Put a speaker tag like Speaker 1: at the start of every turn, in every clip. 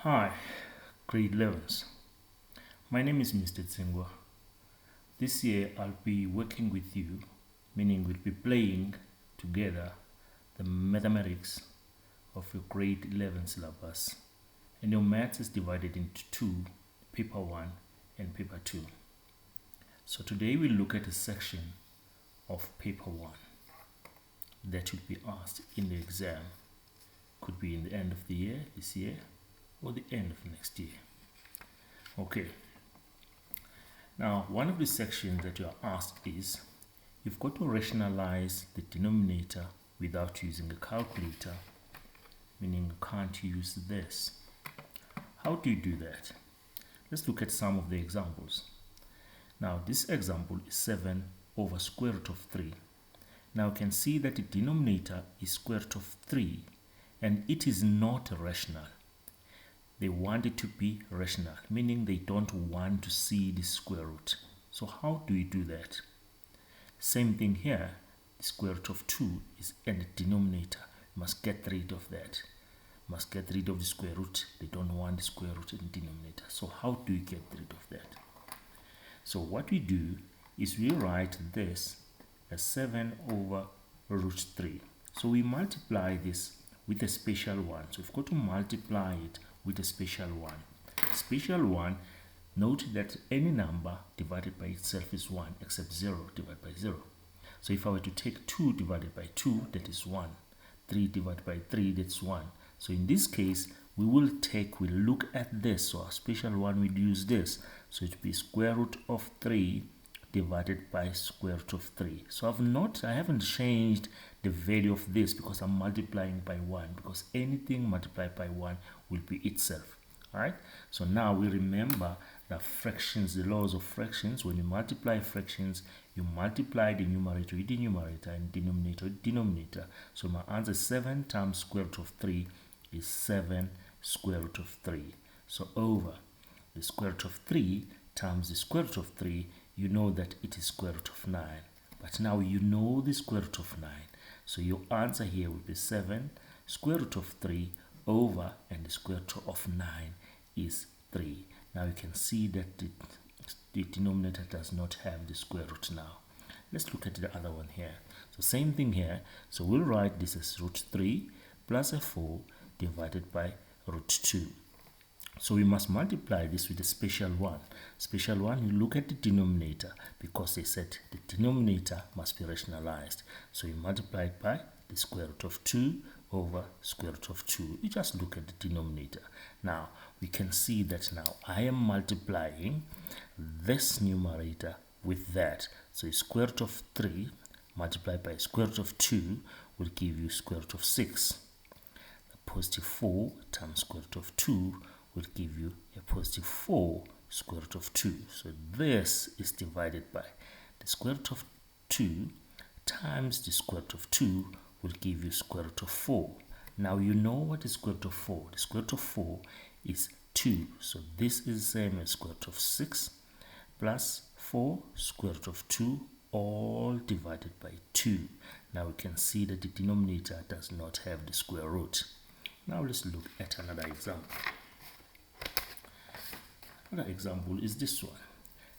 Speaker 1: Hi, grade 11s. My name is Mr. Tsingwa. This year I'll be working with you, meaning we'll be playing together the mathematics of your grade 11 syllabus. And your maths is divided into two, paper 1 and paper 2. So today we'll look at a section of paper 1 that will be asked in the exam. Could be in the end of the year, this year, or the end of next year. Okay. Now, one of the sections that you are asked is, you've got to rationalize the denominator without using a calculator, meaning you can't use this. How do you do that? Let's look at some of the examples. Now, this example is 7 over square root of 3. Now, you can see that the denominator is square root of 3, and it is not rational. They want it to be rational, meaning they don't want to see the square root. So how do you do that? Same thing here. The square root of 2 is in the denominator. You must get rid of that. You must get rid of the square root. They don't want the square root in the denominator. So how do you get rid of that? So what we do is we write this as 7 over root 3. So we multiply this with a special one. So we've got to multiply it with a special one. Special one, note that any number divided by itself is 1 except 0 divided by 0. So if I were to take 2 divided by 2, that is 1. 3 divided by 3, that's 1. So in this case, we'll look at this. So our special one, we'll use this. So it will be square root of 3 divided by square root of 3. So I haven't changed the value of this because I'm multiplying by 1, because anything multiplied by 1 will be itself. Alright, so now we remember the fractions, the laws of fractions. When you multiply fractions, you multiply the numerator with the numerator and denominator with denominator. So my answer, 7 times square root of 3 is 7 square root of 3. So over the square root of 3 times the square root of 3, you know that it is square root of 9. But now you know the square root of 9. So your answer here will be 7 square root of 3 over, and the square root of 9 is 3. Now you can see that the denominator does not have the square root now. Let's look at the other one here. So same thing here. So we'll write this as root 3 plus a 4 divided by root 2. So we must multiply this with a special one. Special one, you look at the denominator, because they said the denominator must be rationalized. So you multiply it by the square root of 2 over square root of 2. You just look at the denominator. Now we can see that now I am multiplying this numerator with that. So square root of 3 multiplied by square root of 2 will give you square root of 6. The positive 4 times square root of 2 will give you a positive 4 square root of 2. So this is divided by the square root of 2 times the square root of 2 will give you square root of 4. Now you know what is square root of 4. The square root of 4 is 2. So this is the same as square root of 6 plus 4 square root of 2 all divided by 2. Now we can see that the denominator does not have the square root. Now let's look at another example. Another example is this one.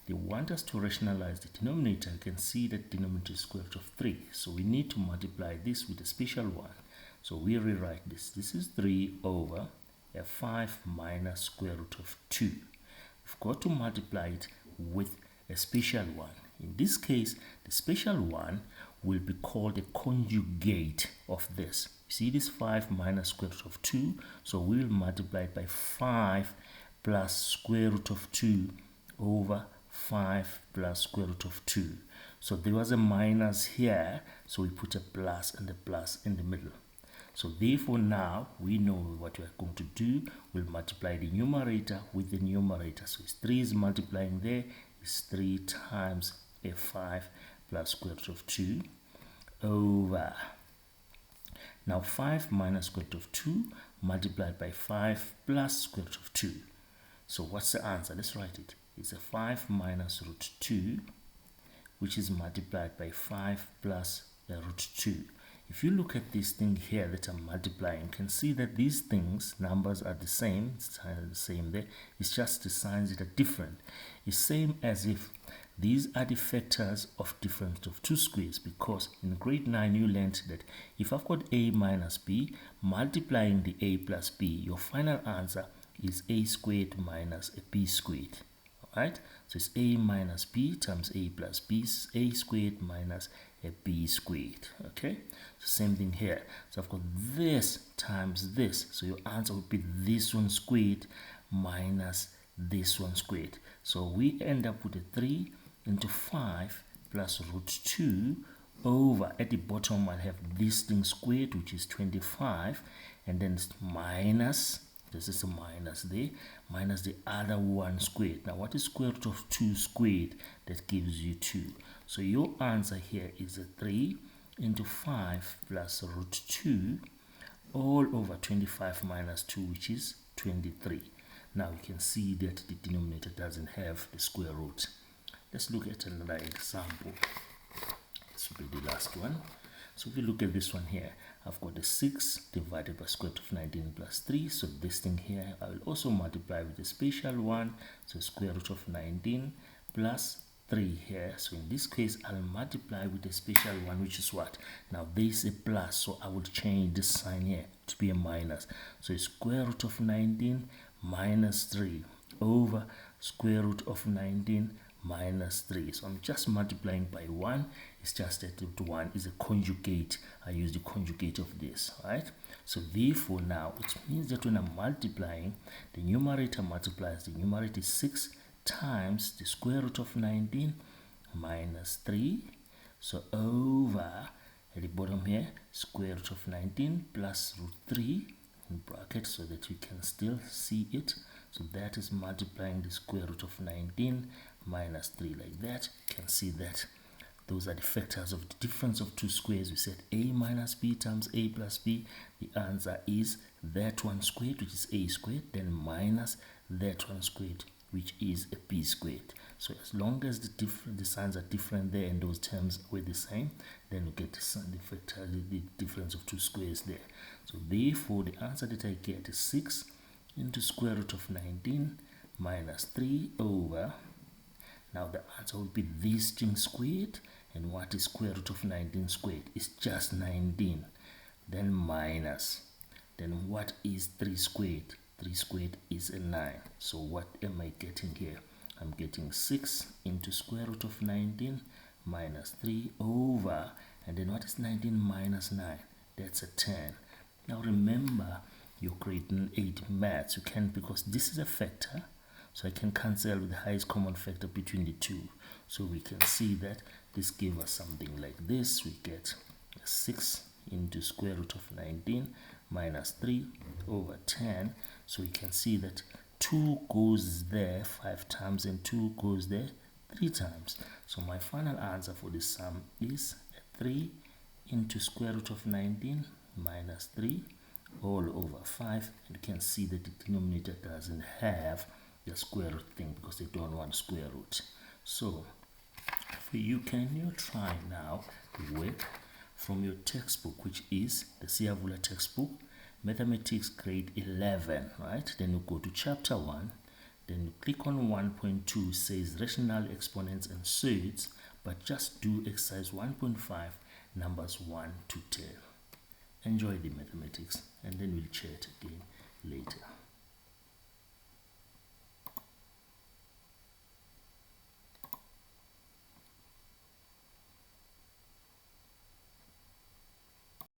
Speaker 1: They want us to rationalize the denominator. You can see that denominator is square root of 3. So we need to multiply this with a special one. So we rewrite this. This is 3 over a 5 minus square root of 2. We've got to multiply it with a special one. In this case, the special one will be called a conjugate of this. You see this 5 minus square root of 2. So we will multiply it by 5 plus square root of 2 over 5 plus square root of 2. So there was a minus here, so we put a plus and a plus in the middle. So therefore now we know what we are going to do. We'll multiply the numerator with the numerator. So 3 is multiplying there. It's 3 times a 5 plus square root of 2 over. Now 5 minus square root of 2 multiplied by 5 plus square root of 2. So what's the answer? Let's write it. It's a 5 minus root 2, which is multiplied by 5 plus the root 2. if you look at this thing here that I'm multiplying, you can see that these things, numbers are the same, it's the same there, it's just the signs that are different. It's same as if these are the factors of difference of two squares, because in grade 9 you learned that if I've got a minus b, multiplying the a plus b, your final answer is a squared minus a b squared. Alright, so it's a minus b times a plus b, a squared minus a b squared. Okay, so same thing here. So I've got this times this, so your answer would be this one squared minus this one squared. So we end up with a 3 into 5 plus root 2 over, at the bottom I'll have this thing squared, which is 25, and then it's minus, this is a minus there, minus the other one squared. Now what is square root of 2 squared? That gives you 2. So your answer here is a 3 into 5 plus root 2 all over 25 minus 2, which is 23. Now you can see that the denominator doesn't have the square root. Let's look at another example. This will be the last one. So if you look at this one here, I've got the 6 divided by square root of 19 plus 3. So this thing here, I will also multiply with a special one. So square root of 19 plus 3 here. So in this case, I'll multiply with a special one, which is what? Now there is a plus, so I will change this sign here to be a minus. So it's square root of 19 minus 3 over square root of 19 minus 3. So I'm just multiplying by 1. It's just that 1 is a conjugate. I use the conjugate of this, right? So therefore now it means that when I'm multiplying, the numerator multiplies the numerator 6 times the square root of 19 minus 3. So over, at the bottom here, square root of 19 plus root 3 in brackets so that you can still see it. So that is multiplying the square root of 19 minus 3 like that. You can see that those are the factors of the difference of two squares. We said a minus b times a plus b. The answer is that one squared, which is a squared, then minus that one squared, which is a b squared. So as long as the signs are different there and those terms were the same, then we get the difference of two squares there. So therefore the answer that I get is 6 into square root of 19 minus 3 over, now the answer will be this thing squared, and what is square root of 19 squared? It's just 19. Then minus, then what is 3 squared? 3 squared is a 9. So what am I getting here? I'm getting 6 into square root of 19 minus 3 over, and then what is 19 minus 9? That's a 10. Now remember your grade 8 maths, you can, because this is a factor, so I can cancel with the highest common factor between the two. So we can see that this gives us something like this. We get 6 into square root of 19 minus 3 over 10. So we can see that 2 goes there 5 times and 2 goes there 3 times. So my final answer for this sum is 3 into square root of 19 minus 3 all over 5. And you can see that the denominator doesn't have the square root thing because they don't want square root. So for you, can you try now to work from your textbook, which is the Siavula textbook, Mathematics grade 11, right? Then you go to chapter 1, then you click on 1.2, says rational exponents and surds, but just do exercise 1.5, numbers 1 to 10. Enjoy the mathematics, and then we'll chat again.